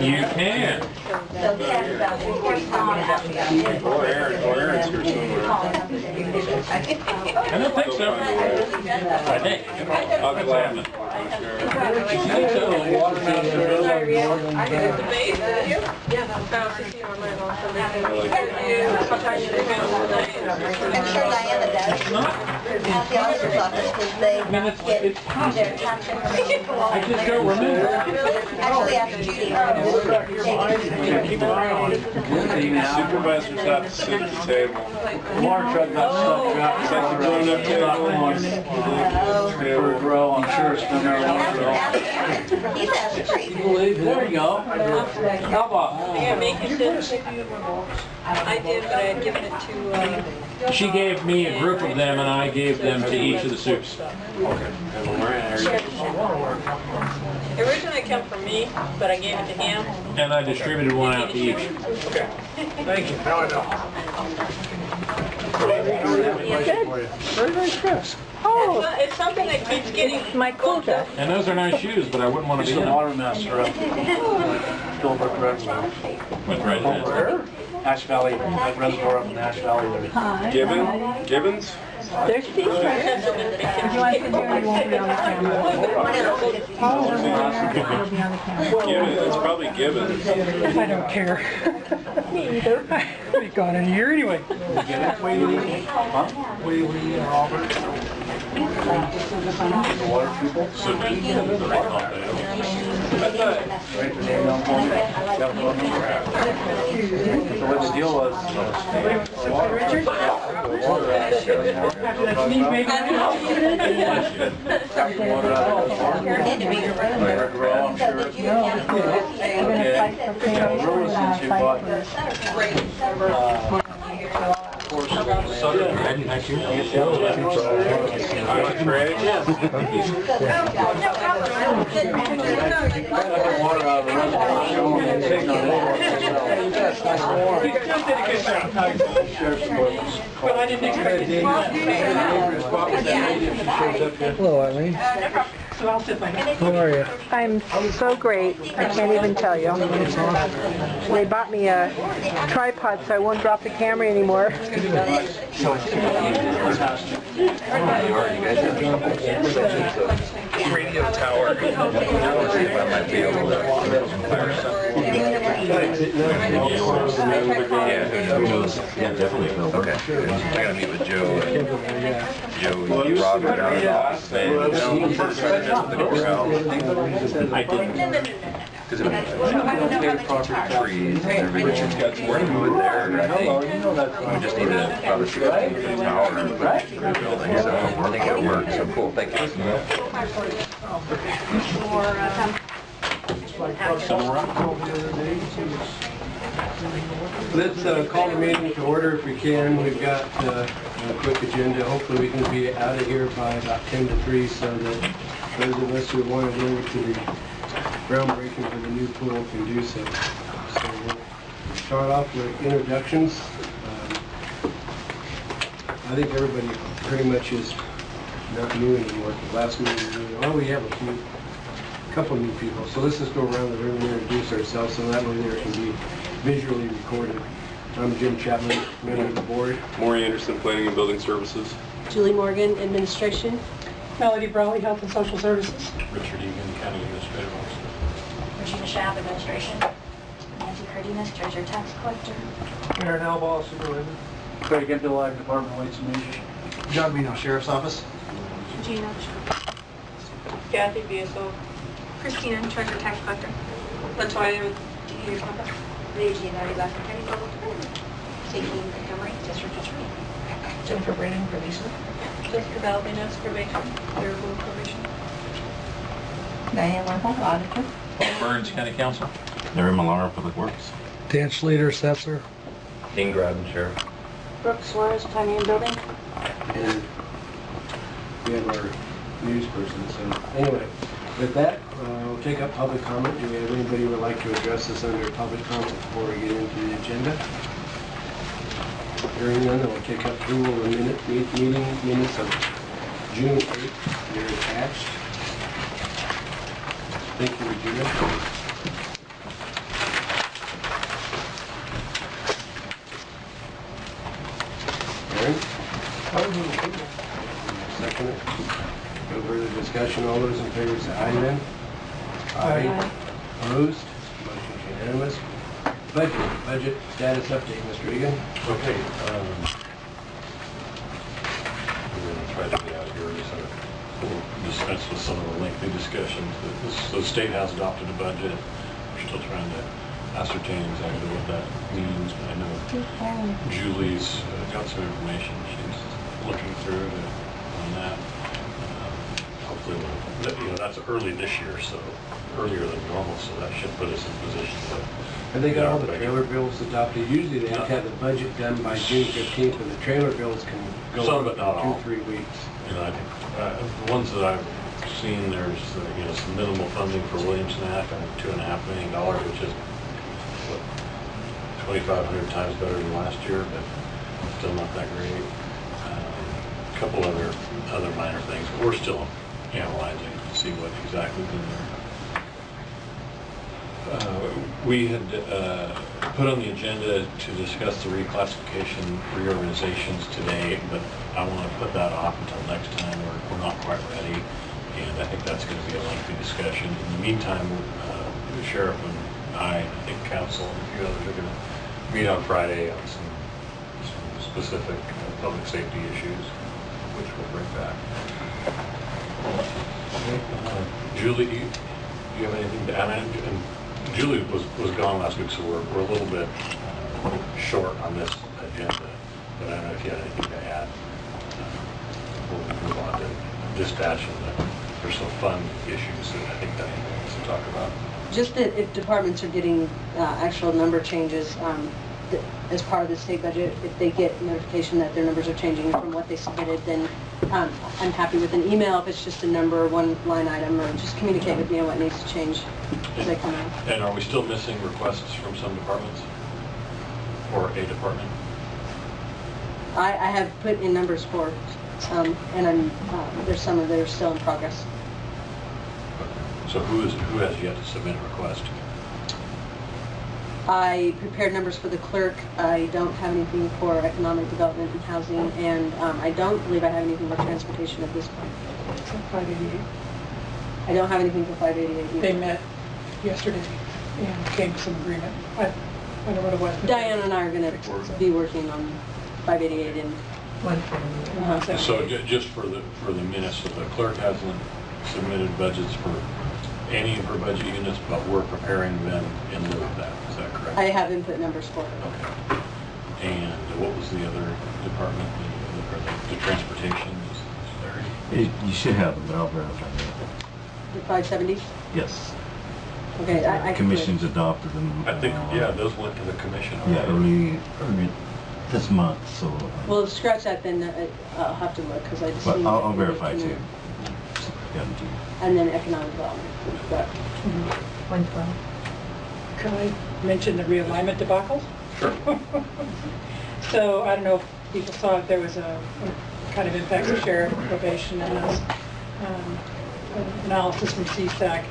You can. I don't think so. I think. I'll be laughing. I'm sure Diana does. At the auditor's office, because they get their tax information. I just don't remember. Actually, after Judy. Keep an eye on it. Supervisors have to sit at the table. Water truck got stuck out. It's like the grown-up table. For a grow, I'm sure it's been there a while. He's asked a treat. There you go. How about? Yeah, make it. I did, but I had given it to. She gave me a group of them, and I gave them to each of the soups. Originally it came from me, but I gave it to him. And I distributed one out to each. Okay. Thank you. Now I know. Very nice dress. Oh, it's something that keeps getting My quota. And those are nice shoes, but I wouldn't want to He's be the them. water master up. Gilbert Reservoir. With red hands. Where? Ash Valley, that reservoir up in Ash Valley there. Gibbons? There's Steve. If you want to sit here, you won't be on the camera. It'll be on the camera. Gibbons, it's probably Gibbons. I don't care. Me either. We got in here anyway. The water people. So So what the deal was, Richard? I'm sure. Water out of the reservoir showing and taking on Well, I didn't expect it. Hello, Eileen. So I'll sit by now. How are you? I'm so great. I can't even tell you. They bought me a tripod so I won't drop the camera anymore. Radio tower. Might be able Yeah, who knows? Yeah, definitely. Okay. I gotta meet with Joe and Robert down in Austin. And first trying to mess with the courthouse. I didn't. Because it was trees and everything. Richard's got some work to do there. We just need to probably shoot the tower and the building. So I think it'll work. So cool. Thank you. Let's call the meeting to order if we can. We've got a quick agenda. Hopefully we can be out of here by about 10 to 3 so that those of us who want to go to the groundbreaking for the new pool can do so. So we'll start off with introductions. I think everybody pretty much is not new anymore. The last meeting, well, we have a couple new people. So let's just go around the room and introduce ourselves so that way there can be visually recorded. I'm Jim Chapman, member of the board. Maury Anderson, Planning and Building Services. Julie Morgan, Administration. Melody Brawley, Health and Social Services. Richard Egan, County Administrative Officer. Regina Schaub, Administration. Nancy Cardenas, Treasurer Tax Collector. Aaron Albaugh, Supervisor. Craig Gentile, Department of Weights and Measures. John Bino, Sheriff's Office. Gina. Kathy BSO. Christina, Treasurer Tax Collector. Latoya. Regina, Lassen County Public Defender. Stacy Montgomery, District Attorney. Jennifer Braden, probation. Jessica Balvinas, probation. Sarah Blue, probation. Diane Lemple, Auditor. Paul Burns, County Council. Larry Millar, Public Works. Dan Slater, Assessor. Dean Groden, Sheriff. Brooke Suarez, Planning and Building. And we have our news person. So anyway, with that, we'll take up public comment. Do we have anybody who would like to address us under public comment before we get into the agenda? Hearing none, we'll take up approval of the meeting minutes of June 8th, they're attached. Thank you, Regina. Aaron? Second it. No further discussion. All those in favor say aye then. Aye. Opposed? Motion's unanimous. Budget status update, Mr. Egan. Okay, I'm gonna try to get out of here, so we'll dispense with some of the lengthy discussions. The state has adopted a budget. We're still trying to ascertain exactly what that means, but I know Julie's got some information. She's looking through it on that. Hopefully, that's early this year, so earlier than normal, so that should put us in position to. Have they got all the trailer bills adopted? Usually they have to have the budget done by June 15th, but the trailer bills can go Some, on but not all. 2-3 weeks. I think the ones that I've seen, there's some minimal funding for Williams Snack, $2.5 million, which is what, 2,500 times better than last year, but still not that great. A couple other minor things, but we're still analyzing to see what exactly is in there. We had put on the agenda to discuss the reclassification reorganizations today, but I want to put that off until next time. We're not quite ready, and I think that's going to be a lengthy discussion. In the meantime, the sheriff and I think council and a few others are going to meet on Friday on some specific public safety issues, which we'll bring back. Julie, do you have anything to add? And Julie was gone last week, so we're a little bit short on this agenda, but I don't know if you had anything to add. We'll move on to dispatch, and there's some fun issues that I think that he wants to talk about. Just that if departments are getting actual number changes as part of the state budget, if they get notification that their numbers are changing from what they submitted, then I'm happy with an email if it's just a number, one line item, or just communicate with me on what needs to change as they come in. And are we still missing requests from some departments? Or a department? I have put in numbers for some, and there's some that are still in progress. So who has yet to submit a request? I prepared numbers for the clerk. I don't have anything for economic development and housing, and I don't believe I have anything for transportation at this point. It's 588. I don't have anything for 588 either. They met yesterday and came to some agreement. I don't know what it was. but- Diane and I are going to be working on 588 and So just for the minutes, so the clerk hasn't submitted budgets for any of her budget units, but we're preparing them in lieu of that. Is that correct? I have input numbers for it. Okay. And what was the other department? The transportation? Is there? You should have them, but I'll verify that. The 570? Yes. Okay, I can do it. Commission's adopted them. I think, yeah, those went to the commission. Yeah, early this month, so. Well, scratch that, then I'll have to look, because I just But need I'll it verify to too. me. Yeah, too. And then economic development. But 112. Can I mention the realignment debacle? Sure. So I don't know if people saw it, there was a kind of impacts of sheriff, probation, and analysis from CSAC.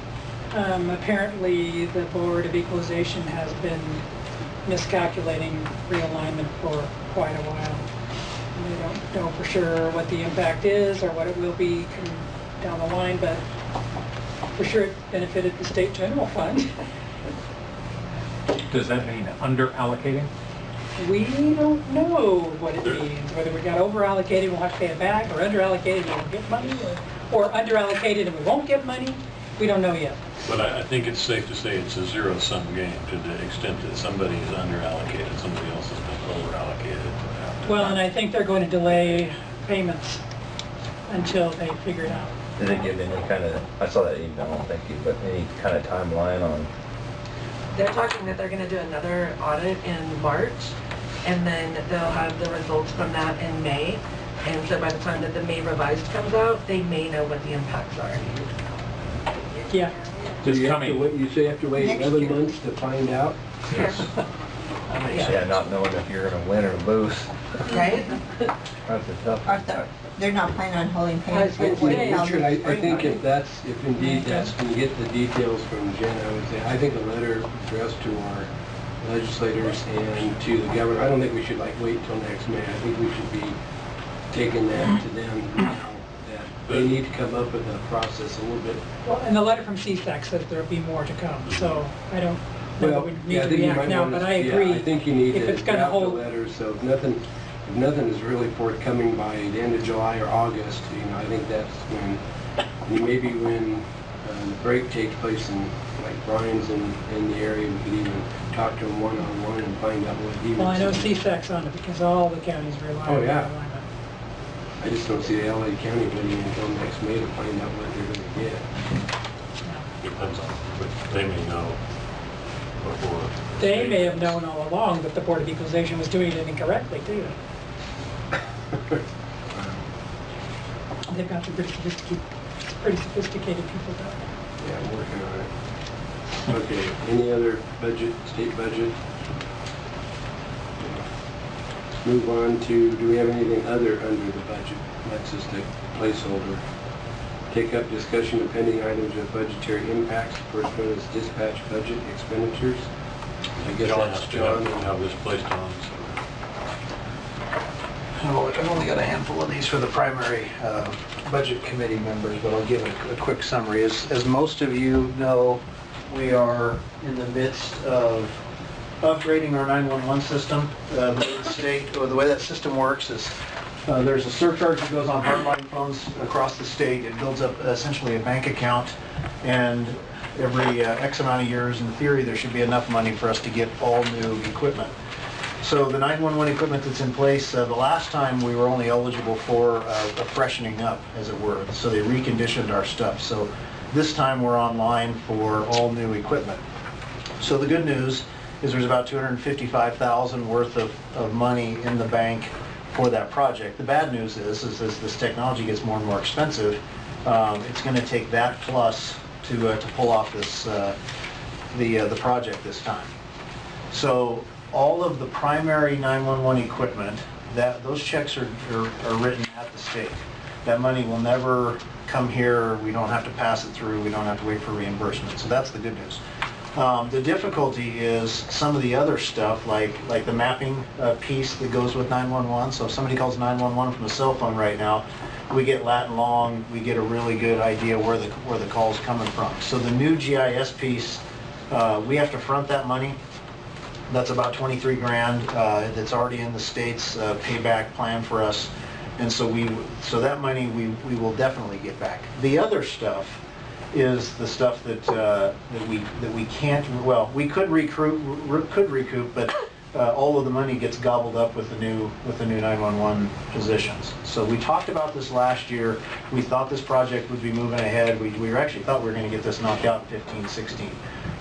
Apparently, the Board of Equalization has been miscalculating realignment for quite a while. And they don't know for sure what the impact is or what it will be down the line, but for sure it benefited the state general fund. Does that mean under allocating? We don't know what it means, whether we got over allocated, we'll have to pay it back, or under allocated, we'll get money, or under allocated and we won't get money. We don't know yet. But I think it's safe to say it's a zero-sum game to the extent that somebody is under-allocated, somebody else has been over-allocated. Well, and I think they're going to delay payments until they figure it out. Did they give any kind of, I saw that email, thank you, but any kind of timeline on? They're talking that they're going to do another audit in March, and then they'll have the results from that in May. And so by the time that the May revised comes out, they may know what the impacts are. Yeah. So It's you have to coming. wait, you say you have to wait 11 months to find out? Yes. Yeah, not knowing if you're gonna win or lose. Right? That's a tough. they're not planning on holding I was payments gonna for say, Richard, I 40,000. think if indeed that's, when you get the details from Jen, I would say, I think a letter addressed to our legislators and to the governor, I don't think we should like wait till next May. I think we should be taking that to them now, that they need to come up with a process a little bit. Well, and the letter from CSAC says there'll be more to come, so I don't know Well, that we need yeah, I to think you react might now, want but to, I agree. I think you need if to it's gonna draft a hold- letter, so if nothing is really forthcoming by the end of July or August, I think that's when, maybe when the break takes place and like Brian's in the area, we could even talk to him one-on-one and find out what he would Well, I know say. CSAC's on it because all the counties rely Oh, on yeah. alignment. I just don't see the LA County waiting until next May to find out what they're gonna get. Depends on, but they may know before. They may have known all along that the Board of Equalization was doing it incorrectly too. They've got some pretty sophisticated people down there. Yeah, I'm working on it. Okay, any other budget, state budget? Let's move on to, do we have anything other under the budget? That's just a placeholder. Take up discussion of pending items with budgetary impacts. First one is dispatch budget expenditures. I guess John that's has to John. have this placed on, so. I've only got a handful of these for the primary budget committee members, but I'll give a quick summary. As most of you know, we are in the midst of upgrading our 911 system. The state, or the way that system works is there's a surcharge that goes on hardline phones across the state. It builds up essentially a bank account, and every X amount of years, in theory, there should be enough money for us to get all new equipment. So the 911 equipment that's in place, the last time we were only eligible for a freshening up, as it were. So they reconditioned our stuff. So this time we're online for all new equipment. So the good news is there's about $255,000 worth of money in the bank for that project. The bad news is as this technology gets more and more expensive, it's going to take that plus to pull off this the project this time. So all of the primary 911 equipment, those checks are written at the state. That money will never come here. We don't have to pass it through. We don't have to wait for reimbursement. So that's the good news. The difficulty is some of the other stuff, like the mapping piece that goes with 911. So if somebody calls 911 from a cell phone right now, we get lat and long. We get a really good idea where the call's coming from. So the new GIS piece, we have to front that money. That's about 23 grand. That's already in the state's payback plan for us, and so that money we will definitely get back. The other stuff is the stuff that we can't. Well, we could recoup, but all of the money gets gobbled up with the new 911 positions. So we talked about this last year. We thought this project would be moving ahead. We actually thought we were going to get this knocked out in 15, 16.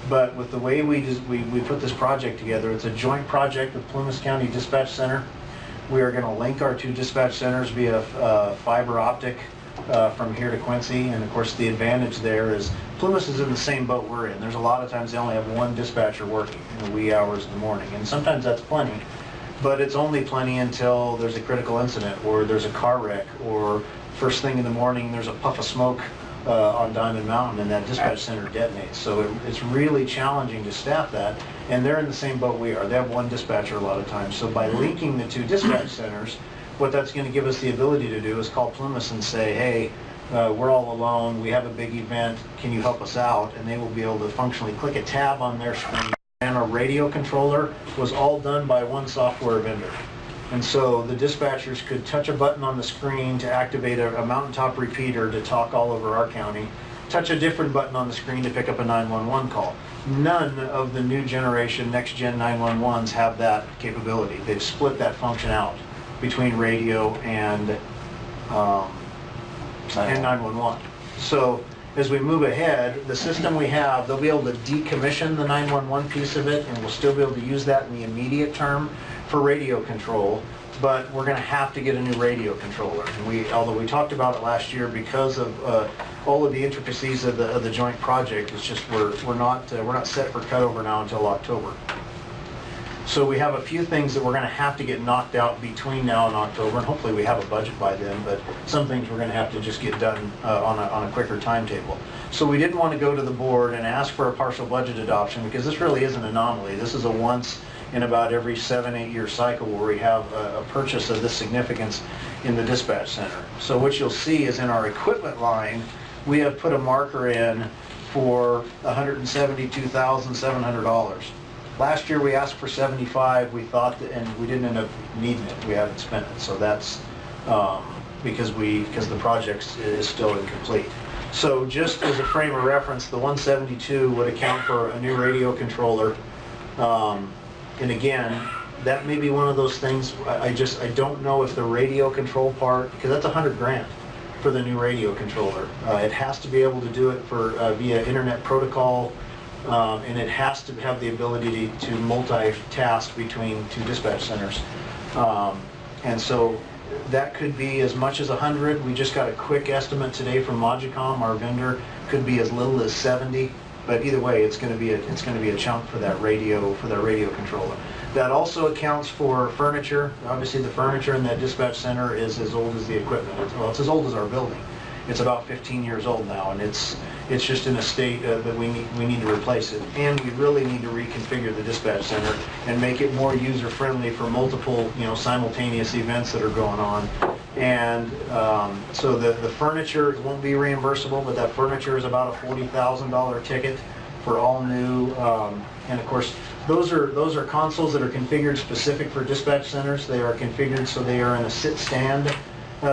But with the way we put this project together, it's a joint project with Plymouth County Dispatch Center. We are going to link our two dispatch centers via fiber optic from here to Quincy. And of course, the advantage there is Plymouth is in the same boat we're in. There's a lot of times they only have one dispatcher working in the wee hours of the morning. And sometimes that's plenty, but it's only plenty until there's a critical incident or there's a car wreck or first thing in the morning there's a puff of smoke on Diamond Mountain and that dispatch center detonates. So it's really challenging to staff that, and they're in the same boat we are. They have one dispatcher a lot of times. So by linking the two dispatch centers, what that's going to give us the ability to do is call Plymouth and say, hey, we're all alone, we have a big event, can you help us out? And they will be able to functionally click a tab on their screen. And our radio controller was all done by one software vendor. And so the dispatchers could touch a button on the screen to activate a mountaintop repeater to talk all over our county, touch a different button on the screen to pick up a 911 call. None of the new generation, next gen 911s have that capability. They've split that function out between radio and 911. So as we move ahead, the system we have, they'll be able to decommission the 911 piece of it, and we'll still be able to use that in the immediate term for radio control, but we're going to have to get a new radio controller. And although we talked about it last year, because of all of the intricacies of the joint project, it's just we're not set for cutover now until October. So we have a few things that we're going to have to get knocked out between now and October, and hopefully we have a budget by then, but some things we're going to have to just get done on a quicker timetable. So we didn't want to go to the board and ask for a partial budget adoption, because this really is an anomaly. This is a once in about every 7-8 year cycle where we have a purchase of this significance in the dispatch center. So what you'll see is in our equipment line, we have put a marker in for $172,700. Last year we asked for 75, we thought that, and we didn't end up needing it, we haven't spent it, so that's because the project is still incomplete. So just as a frame of reference, the 172 would account for a new radio controller, and again, that may be one of those things, I don't know if the radio control part, because that's $100,000 for the new radio controller. It has to be able to do it for via internet protocol, and it has to have the ability to multitask between two dispatch centers. And so that could be as much as 100. We just got a quick estimate today from Logicom, our vendor. Could be as little as 70. But either way, it's going to be a chunk for that radio controller. That also accounts for furniture. Obviously, the furniture in that dispatch center is as old as the equipment. Well, it's as old as our building. It's about 15 years old now, and it's just in a state that we need to replace it. And we really need to reconfigure the dispatch center and make it more user-friendly for multiple, simultaneous events that are going on. And so the furniture won't be reimbursable, but that furniture is about a $40,000 ticket for all new. And of course, those are consoles that are configured specific for dispatch centers. They are configured so they are in a sit-stand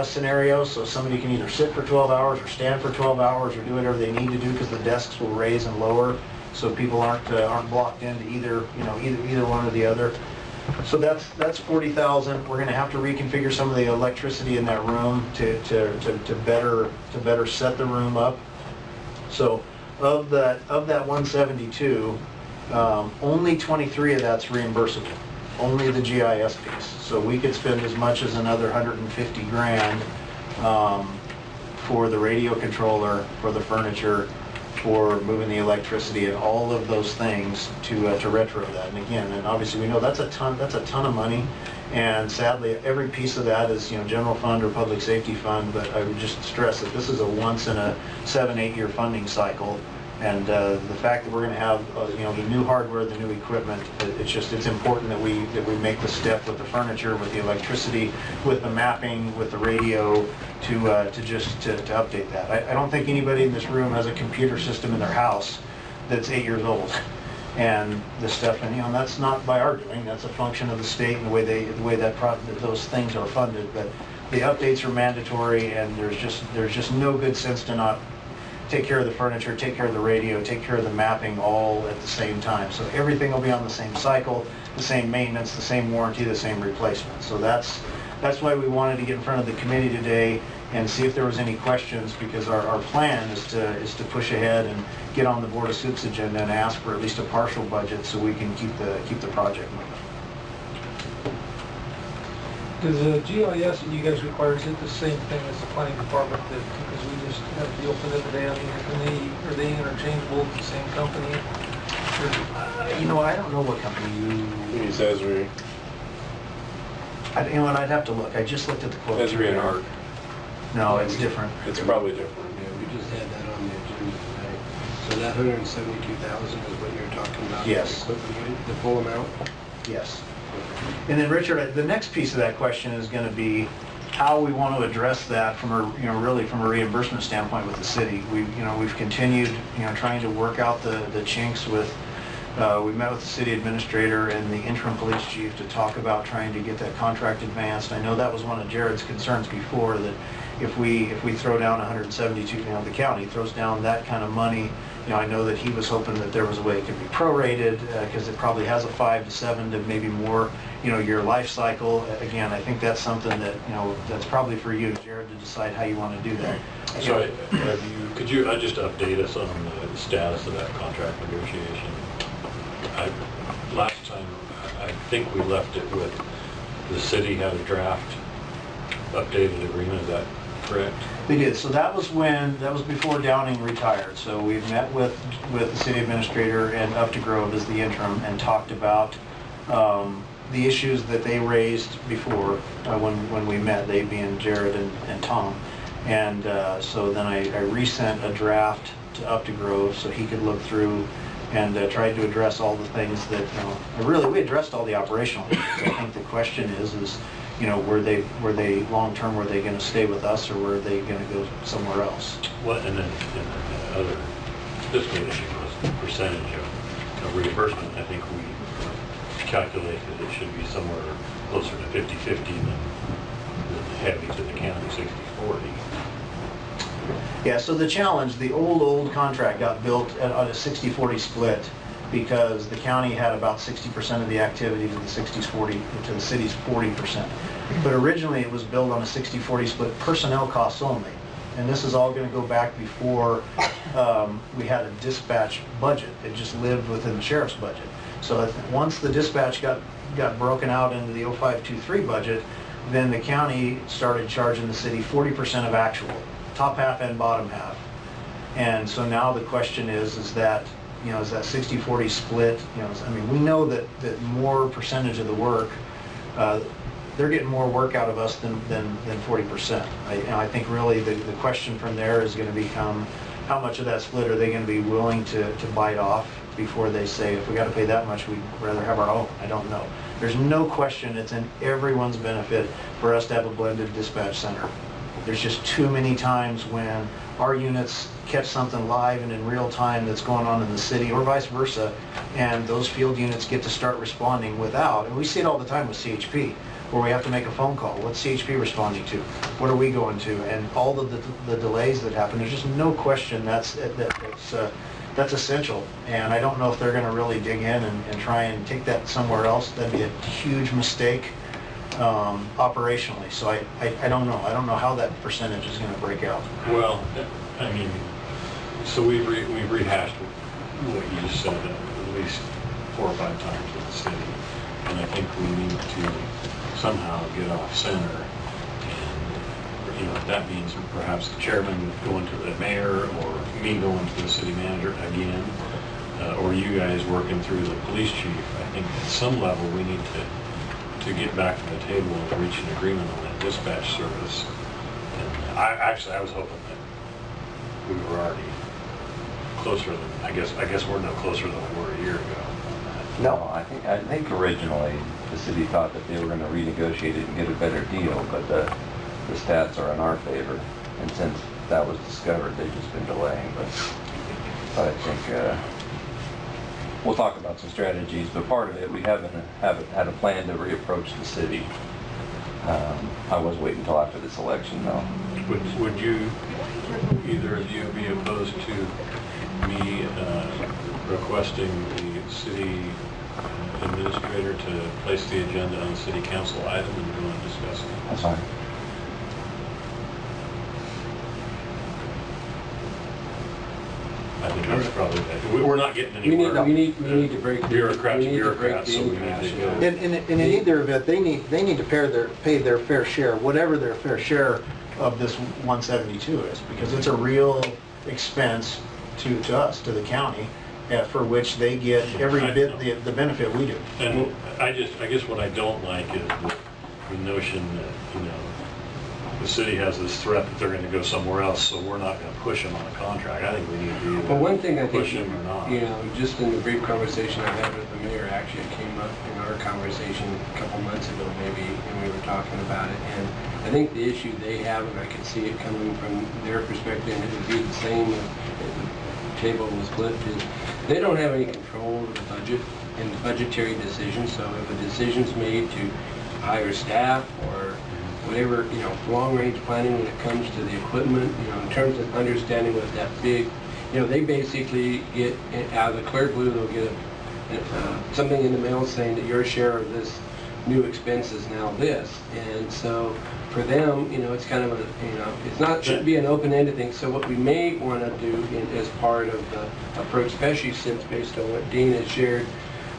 scenario, so somebody can either sit for 12 hours or stand for 12 hours or do whatever they need to do, because the desks will raise and lower, so people aren't blocked into either one or the other. So that's 40,000. We're going to have to reconfigure some of the electricity in that room to better set the room up. So of that 172, only 23 of that's reimbursable. Only the GIS piece. So we could spend as much as another $150,000 for the radio controller, for the furniture, for moving the electricity, and all of those things to retro that. And again, and obviously we know that's a ton of money. And sadly, every piece of that is general fund or public safety fund. But I would just stress that this is a once in a 7-8 year funding cycle. And the fact that we're going to have the new hardware, the new equipment, it's important that we make the step with the furniture, with the electricity, with the mapping, with the radio, to update that. I don't think anybody in this room has a computer system in their house that's 8 years old. And this stuff, and that's not by our doing. That's a function of the state and the way those things are funded. But the updates are mandatory, and there's just no good sense to not take care of the furniture, take care of the radio, take care of the mapping all at the same time. So everything will be on the same cycle, the same maintenance, the same warranty, the same replacement. So that's why we wanted to get in front of the committee today and see if there was any questions, because our plan is to push ahead and get on the Board of Soups agenda and ask for at least a partial budget so we can keep the project moving. Does the GIS that you guys require, is it the same thing as the planning department, that, because we just had the open the other day, are they interchangeable with the same company? I don't know what company you... It's Esri. I'd have to look. I just looked at the quote. Esri and Arc. No, it's different. It's probably different. Yeah, we just had that on the agenda tonight. So that 172,000 is what you're talking about? Yes. The full amount? Yes. And then Richard, the next piece of that question is going to be how we want to address that from really from a reimbursement standpoint with the city. We've continued trying to work out the chinks with. We met with the city administrator and the interim police chief to talk about trying to get that contract advanced. I know that was one of Jared's concerns before, that if we throw down 172, the county throws down that kind of money. I know that he was hoping that there was a way it could be prorated, because it probably has a 5 to 7 to maybe more, year life cycle. Again, I think that's something that, that's probably for you, Jared, to decide how you want to do that. So could you just update us on the status of that contract negotiation? Last time, I think we left it with the city had a draft updated agreement. Is that correct? They did. So that was before Downing retired. So we met with the city administrator and Up to Grove as the interim and talked about the issues that they raised before when we met, they being Jared and Tom. And so then I resent a draft up to Grove so he could look through and tried to address all the things that, we addressed all the operational issues. I think the question is, were they long-term, were they going to stay with us, or were they going to go somewhere else? What, and then the other fiscal issue was the percentage of reimbursement. I think we calculated it should be somewhere closer to 50-50 than heavy to the county, 60-40. Yeah, so the challenge, the old contract got built on a 60-40 split because the county had about 60% of the activity to the city's 40%. But originally it was built on a 60-40 split, personnel costs only. And this is all going to go back before we had a dispatch budget. It just lived within the sheriff's budget. So once the dispatch got broken out into the 0523 budget, then the county started charging the city 40% of actual, top half and bottom half. And so now the question is that, is that 60-40 split, we know that more percentage of the work, they're getting more work out of us than 40%. I think really the question from there is going to become, how much of that split are they going to be willing to bite off before they say, if we got to pay that much, we'd rather have our own. I don't know. There's no question it's in everyone's benefit for us to have a blended dispatch center. There's just too many times when our units catch something live and in real time that's going on in the city, or vice versa, and those field units get to start responding without, and we see it all the time with CHP, where we have to make a phone call. What's CHP responding to? What are we going to? And all of the delays that happen, there's just no question that's essential. And I don't know if they're going to really dig in and try and take that somewhere else. That'd be a huge mistake operationally. So I don't know. I don't know how that percentage is going to break out. Well, so we've rehashed what you just said at least 4 or 5 times with the city. And I think we need to somehow get off center, and that means perhaps the chairman going to the mayor, or me going to the city manager again, or you guys working through the police chief. I think at some level we need to get back to the table and reach an agreement on that dispatch service. And I was hoping that we were already closer than, I guess we're no closer than we were a year ago. No, I think originally the city thought that they were going to renegotiate it and get a better deal, but the stats are in our favor. And since that was discovered, they've just been delaying. But I think we'll talk about some strategies. But part of it, we haven't had a plan to reapproach the city. I was waiting until after this election, though. Would you, either of you, be opposed to me requesting the city administrator to place the agenda on the city council item and go and discuss it? That's fine. I think that's probably, we're not getting anywhere. We need to break bureaucrats, the so we need to go. And in either event, they need to pay their fair share, whatever their fair share of this 172 is, because it's a real expense to us, to the county, for which they get every bit the benefit we do. And I guess what I don't like is the notion that, the city has this threat that they're going to go somewhere else, so we're not going to push them on a contract. I think we need to Well, one thing I think, push them or not. Just in the brief conversation I had with the mayor, actually it came up in our conversation a couple months ago maybe, when we were talking about it. And I think the issue they have, and I can see it coming from their perspective, and it would be the same if the table was flipped, is they don't have any control over the budget and the budgetary decisions. So if a decision's made to hire staff or whatever, long-range planning when it comes to the equipment, in terms of understanding what that big, they basically get, out of the clear blue, they'll get something in the mail saying that your share of this new expense is now this. And so for them, it's kind of it's not, shouldn't be an open-ended thing. So what we may want to do as part of the approach, especially since based on what Dean has shared,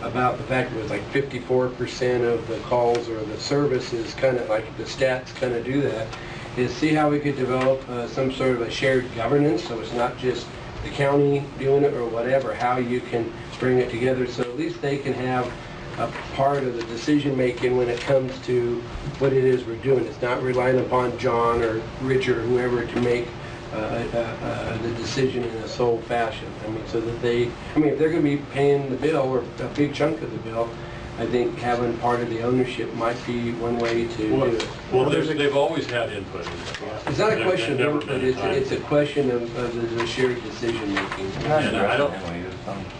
about the fact that it was like 54% of the calls or the services, kind of like the stats kind of do that, is see how we could develop some sort of a shared governance, so it's not just the county doing it or whatever, how you can bring it together so at least they can have a part of the decision-making when it comes to what it is we're doing. It's not relying upon John or Richard or whoever to make the decision in a sole fashion. I mean, so that they, I mean, if they're going to be paying the bill or a big chunk of the bill, I think having part of the ownership might be one way to do it. Well, they've always had input in the process. It's not a question of Never input, been a time. it's a question of the shared decision-making. And I don't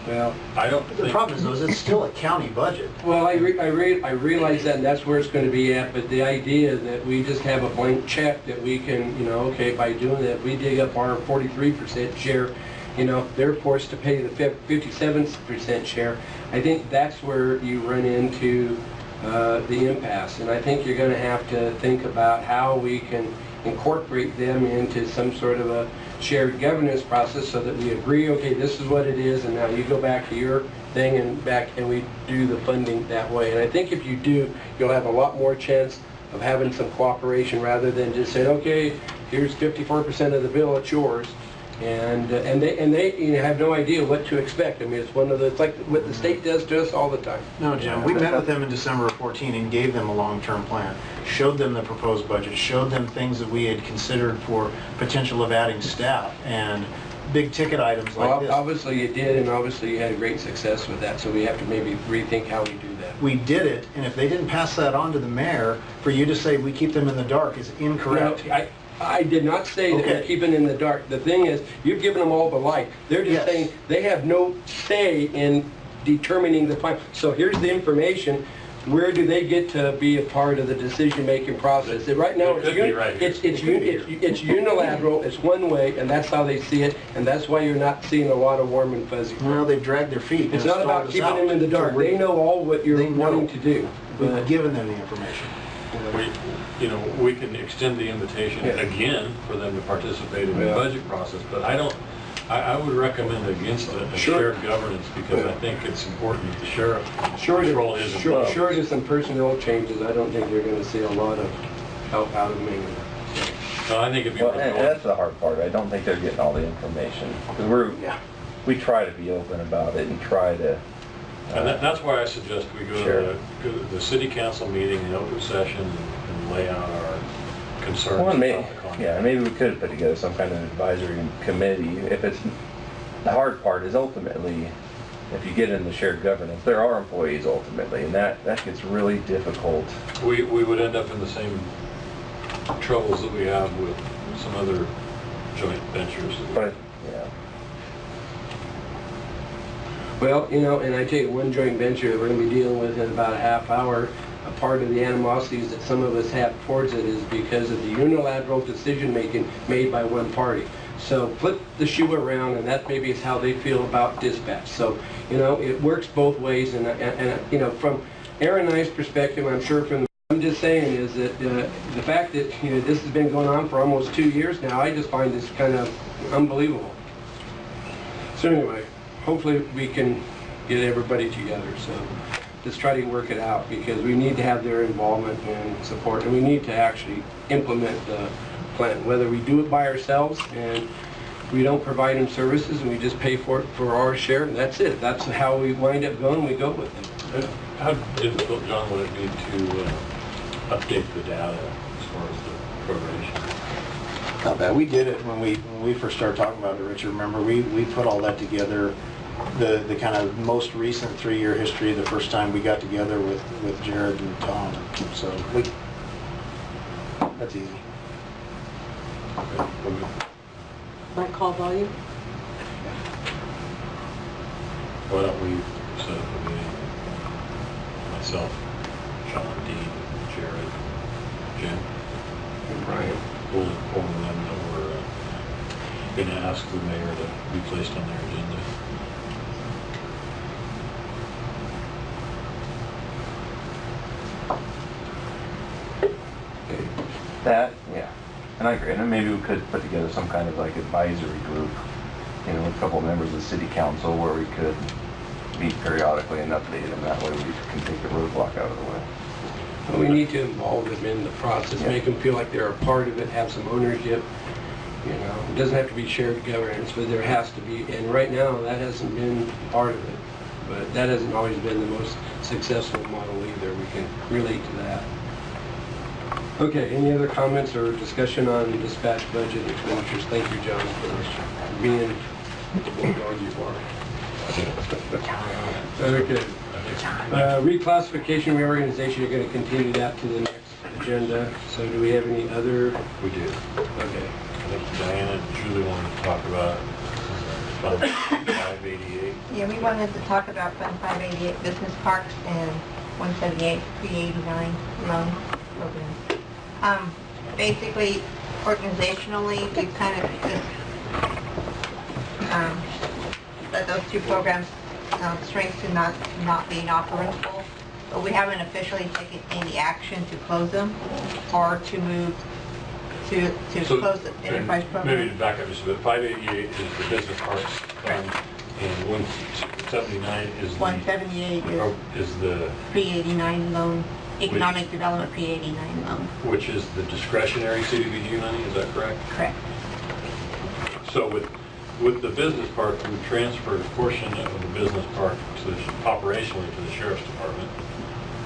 The think, problem is, though, is it's still a county budget. Well, I realize that, and that's where it's going to be at, but the idea that we just have a blank check that we can, you know, okay, by doing that, we dig up our 43% share, you know, they're forced to pay the 57% share. I think that's where you run into the impasse, and I think you're going to have to think about how we can incorporate them into some sort of a shared governance process so that we agree, okay, this is what it is, and now you go back to your thing and we do the funding that way. And I think if you do, you'll have a lot more chance of having some cooperation rather than just saying, okay, here's 54% of the bill, it's yours. And they you know, have no idea what to expect. I mean, it's like what the state does to us all the time. No, Jim, we met with them in December of 14 and gave them a long-term plan, showed them the proposed budget, showed them things that we had considered for potential of adding staff and big ticket items like Well, this. obviously you did, and obviously you had great success with that, so we have to maybe rethink how we do that. We did it, and if they didn't pass that on to the mayor, for you to say we keep them in the dark is incorrect. No, I did not say that we're Okay. keeping in the dark. The thing is, you've given them all the light. They're just Yes. saying they have no say in determining the final. So here's the information. Where do they get to be a part of the decision-making process? Right now, It could be right here. it's unilateral, it's one way, and that's how they see it, and that's why you're not seeing a lot of warm and fuzzy. Well, they've dragged their feet. and It's not stalled about us keeping out. them in the dark. They know all what you're They know. wanting to do. We've But given them the information. we can extend the invitation again for them to participate in the Yeah. budget process, but I would recommend against a Sure. shared governance because I think it's important that the sheriff short control is involved. of some personnel changes, I don't think you're going to see a lot of help out of me. So I think it'd be Well, worth and going. that's the hard part. I don't think they're getting all the information. Because we try to be open about it and try to... And that's why I suggest we go Sure. to the city council meeting in open session and lay out our concerns Well, about maybe, the contract. yeah, maybe we could put together some kind of advisory committee. If it's, the hard part is ultimately, if you get into shared governance, there are employees ultimately, and that gets really difficult. We would end up in the same troubles that we have with some other joint ventures. But, yeah. Well, you know, and I tell you, one joint venture that we're going to be dealing with in about a half hour, a part of the animosities that some of us have towards it is because of the unilateral decision-making made by one party. So flip the shoe around, and that maybe is how they feel about dispatch. So, you know, it works both ways, and you know, from Aaron and I's perspective, I'm sure from I'm just saying is that the fact that, you know, this has been going on for almost 2 years now, I just find this kind of unbelievable. So anyway, hopefully we can get everybody together. So let's try to work it out because we need to have their involvement and support, and we need to actually implement the plan. Whether we do it by ourselves and we don't provide them services and we just pay for it for our share, that's it. That's how we wind up going. We go with it. How difficult, John, would it be to update the data as far as the proration? Not bad. We did it when we first started talking about it, Richard. Remember, we put all that together, the kind of most recent 3-year history, the first time we got together with Jared and Tom. So that's easy. Might call volume. Why don't we set up a meeting? Myself, Sean, Dean, Jared, Jim, And Brian. we'll inform them that we're going to ask the mayor to be placed on their agenda. That, yeah. And I agree. And then maybe we could put together some kind of like advisory group, you know, with a couple of members of the city council where we could meet periodically and update them. That way we can take the roadblock out of the way. We need to involve them in the process, make them feel like they're a part of it, have some ownership. You know, it doesn't have to be shared governance, but there has to be, and right now, that hasn't been part of it. but that hasn't always been the most successful model either. We can relate to that. Okay, any other comments or discussion on dispatch budget expenditures? Thank you, John, for being the bulldog you are. Okay. Reclassification, reorganization, you're going to continue that to the next agenda. So do we have any other? We do. Okay. I think Diana and Julie wanted to talk about Fund 588. Yeah, we wanted to talk about Fund 588 Business Parks and 178 389 loan program. Basically, organizationally, we've kind of just let those two programs shrink to not being operable, but we haven't officially taken any action to close them or to move to close the enterprise program. Maybe to back up just a bit, 588 is the business parks fund, and 179 is the... 178 is the... pre-89 loan, economic development pre-89 loan. Which is the discretionary CDBG money, is that correct? Correct. So with the business park, we transferred a portion of the business park operationally to the sheriff's department.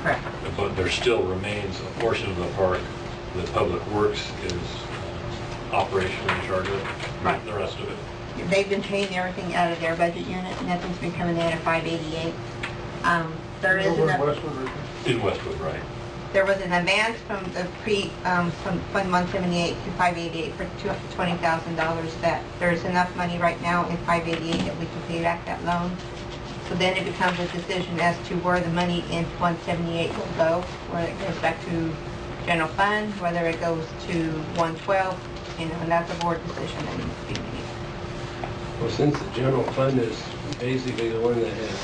Correct. But there still remains a portion of the park that Public Works is operationally in charge of, Right. the rest of it. They've been paying everything out of their budget unit, nothing's been coming in at 588. There is Over in an, Westwood, right? In Westwood, right. there was an advance from the from Fund 178 to 588 for $20,000 that there's enough money right now in 588 that we can pay back that loan. So then it becomes a decision as to where the money in 178 will go, whether it goes back to general fund, whether it goes to 112, and that's a board decision that needs to be made. Well, since the general fund is basically the one that has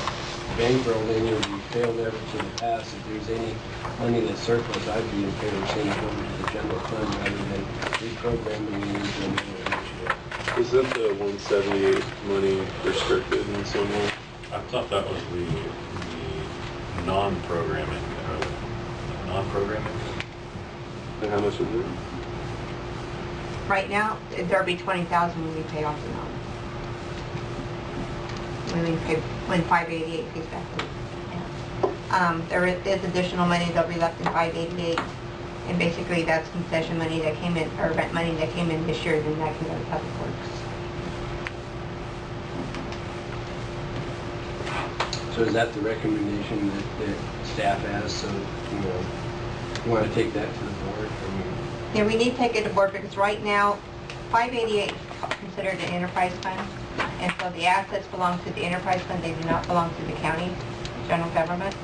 bankrolled any of the failed efforts in the past, if there's any money that's surplus, I'd be in favor of sending it over to the general fund rather than reprogramming it into another initiative. Is that the 178 money restricted in some way? I thought that was the non-programming. Non-programming? And how much is it? Right now, there'll be 20,000 when we pay off the loan. When 588 pays back. Yeah. There is additional money that'll be left in 588, and basically that's concession money that came in, or rent money that came in this year, then that can go to Public Works. So is that the recommendation that staff has? So, you want to take that to the board? Yeah, we need to take it to board because right now, 588 is considered an enterprise fund, and so the assets belong to the enterprise fund, they do not belong to the county, general government.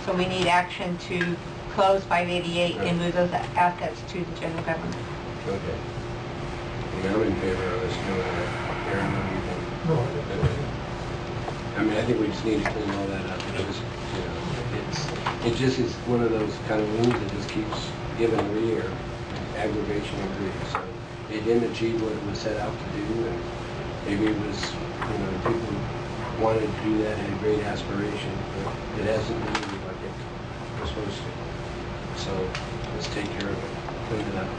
So we need action to close 588 and move those assets to the general government. Okay. I'm in favor of this doing that. Aaron, what do you think? No, I mean, I think we just need to clean all that up. It just is one of those kind of wounds that just keeps giving re or aggravation and grief. So it didn't achieve what it was set out to do, and maybe it was, people wanted to do that, had great aspiration, but it hasn't moved like it was supposed to. So let's take care of it, clean it up.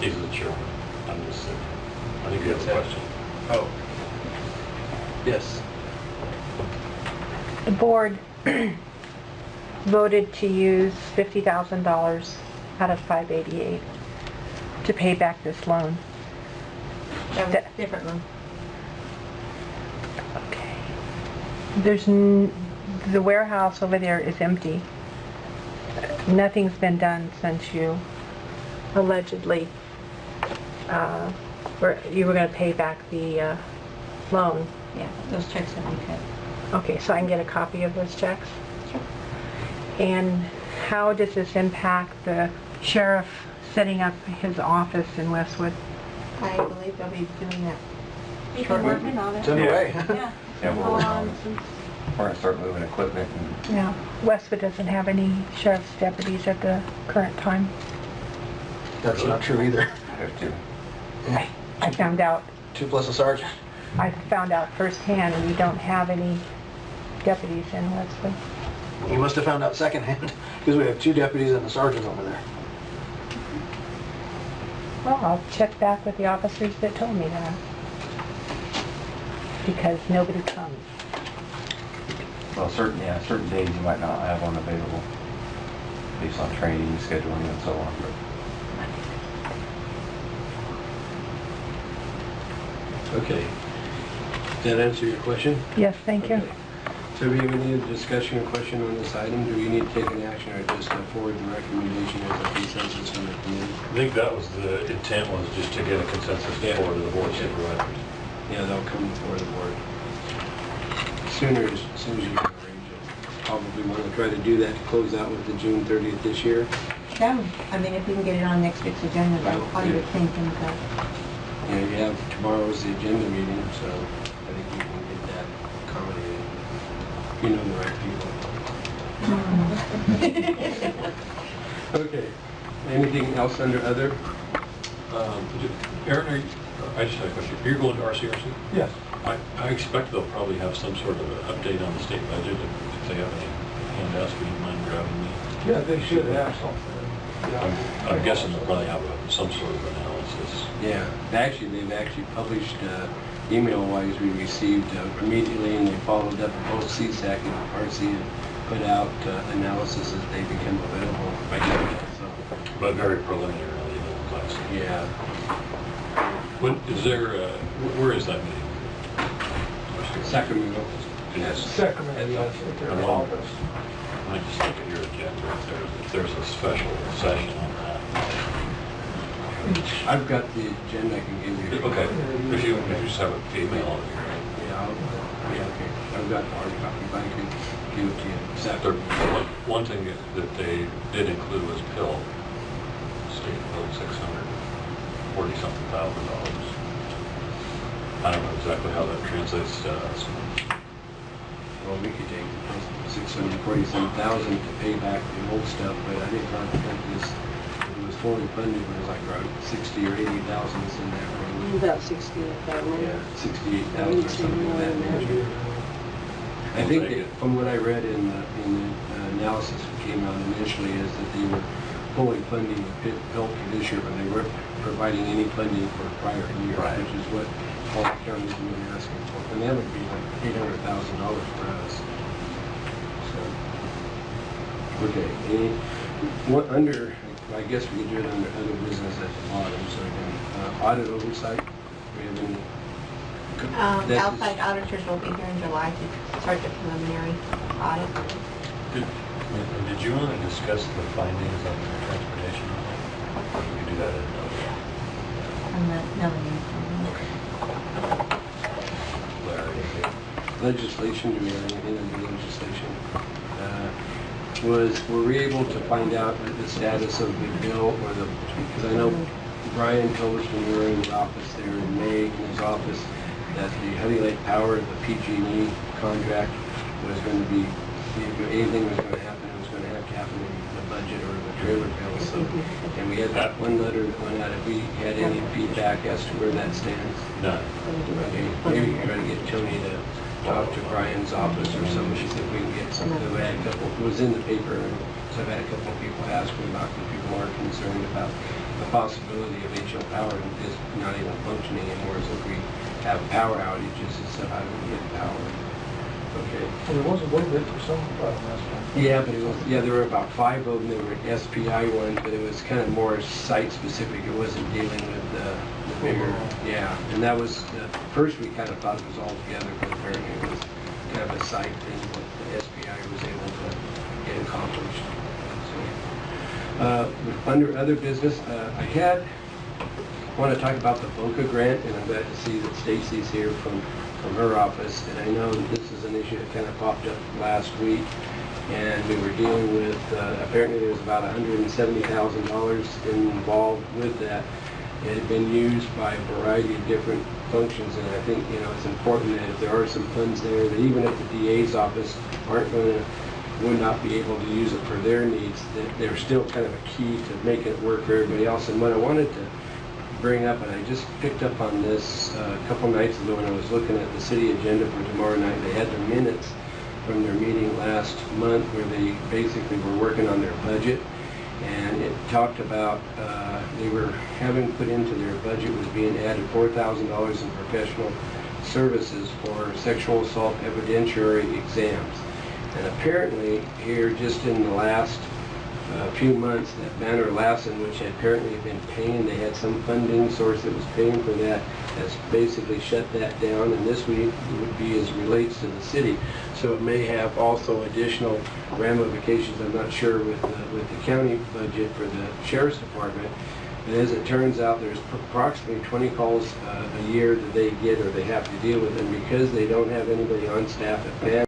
He's the chairman. I'm just saying. I think you have a question. Oh. Yes. The board voted to use $50,000 out of 588 to pay back this loan. That was a different one. Okay. The warehouse over there is empty. Nothing's been done since you allegedly you were going to pay back the loan. Yeah, those checks have been cut. Okay, so I can get a copy of those checks? Sure. And how does this impact the sheriff setting up his office in Westwood? I believe they'll be doing that. We've been working on it. It's underway. Yeah. Yeah, we're working on it. We're gonna start moving equipment and Yeah. Westwood doesn't have any sheriff's deputies at the current time. That's not true either. have to. I found out 2 plus a sergeant. firsthand we don't have any deputies in Westwood. You must have found out secondhand, because we have 2 deputies and a sergeant over there. Well, I'll check back with the officers that told me that. because nobody comes. Well, certain days you might not have one available based on training, scheduling, and so on. Okay. Does that answer your question? Yes, thank you. Okay. So do we have any discussion or question on this item? Do we need to take an action or just forward the recommendation as a consensus from the committee? I think that was the intent, was just to get a consensus Yeah. for the board of supervisors. Yeah, they'll come before the board. Sooner, as soon as you can arrange it. Probably want to try to do that to close out with the June 30th this year. Yeah, I mean, if we can get it on next week's agenda, that's Well, probably yeah. the thinking, but Yeah, you have tomorrow's the agenda meeting, so I think you can get that accommodated. You know the right people. Okay. Anything else under other? Aaron, I just had a question. You're going to RCRC? Yes. I expect they'll probably have some sort of an update on the state budget if they have any handouts. Would you mind grabbing me? Yeah, they should have something. Yeah. I'm guessing they'll probably have some sort of analysis. Yeah, they've actually published, email-wise, we received immediately, and they followed up both CSAC and RC and put out analysis as they become available by email, so. But very preliminary, class. Yeah. Where is that meeting? Sacramento. Yes. Sacramento, yes, at their office. I might just look at your agenda if there's a special session on that. I've got the agenda I can give you. Okay, if you just have an email of it. Yeah, okay. I've got the hard copy, but I can give it to you. Saturday. One thing that they did include was pill, state bill $640-something thousand. I don't know exactly how that translates to us. Well, we could take $647,000 to pay back the old stuff, but I didn't think this, it was fully funded, it was like around 60 or 80,000 is in that range. About 68,000. Yeah, 68,000 or something like that. I think that from what I read in the analysis that came out initially is that they were fully funding the pill for this year, but they weren't providing any funding for a prior year, which is what all the counties have been asking for. And that would be like $800,000 for us. So, okay. What under? I guess we could do it under other business at the bottom. So again, audit oversight. We have any? outside auditors will be here in July to start the preliminary audit. Did you want to discuss the findings on the transportation? Or can we do that at another? Legislation, do we have anything under legislation? Were we able to find out the status of the bill or the, because I know Brian published when we were in his office there in May, in his office, that the Heavy Lake Power, the PG&E contract was going to be, if anything was going to happen, it was going to happen in the budget or the trailer bill. So, and we had that one letter that went out. If we had any feedback as to where that stands? None. Okay, maybe try to get Tony to talk to Brian's office or somebody, see if we can get something. We had a couple, it was in the paper, so I've had a couple of people ask me about it. People are concerned about the possibility of HL Power just not even functioning anymore. So if we have power outages and stuff, how do we get power? Okay. Well, there was a little bit for some problem last time. Yeah, but it was, there were about 5 of them. They were SPI ones, but it was kind of more site specific. It wasn't dealing with the bigger, and that was, first we kind of thought it was all together, but apparently it was kind of a site thing that the SPI was able to get accomplished. So, under other business, I want to talk about the BOCA grant, and I'm glad to see that Stacy's here from her office, and I know this is an issue that kind of popped up last week, and we were dealing with, apparently there was about $170,000 involved with that. It had been used by a variety of different functions, and I think, it's important that if there are some funds there, that even if the DA's office would not be able to use it for their needs, that they're still kind of a key to making it work for everybody else. And what I wanted to bring up, and I just picked up on this a couple nights ago when I was looking at the city agenda for tomorrow night. They had the minutes from their meeting last month where they basically were working on their budget, and it talked about they were having put into their budget was being added $4,000 in professional services for sexual assault evidentiary exams. And apparently, here just in the last few months, that Banner Lassen, which had apparently been paying, they had some funding source that was paying for that, has basically shut that down, and this week would be as relates to the city. So it may have also additional ramifications, I'm not sure, with the county budget for the sheriff's department. And as it turns out, there's approximately 20 calls a year that they get or they have to deal with, and because they don't have anybody on staff at Banner,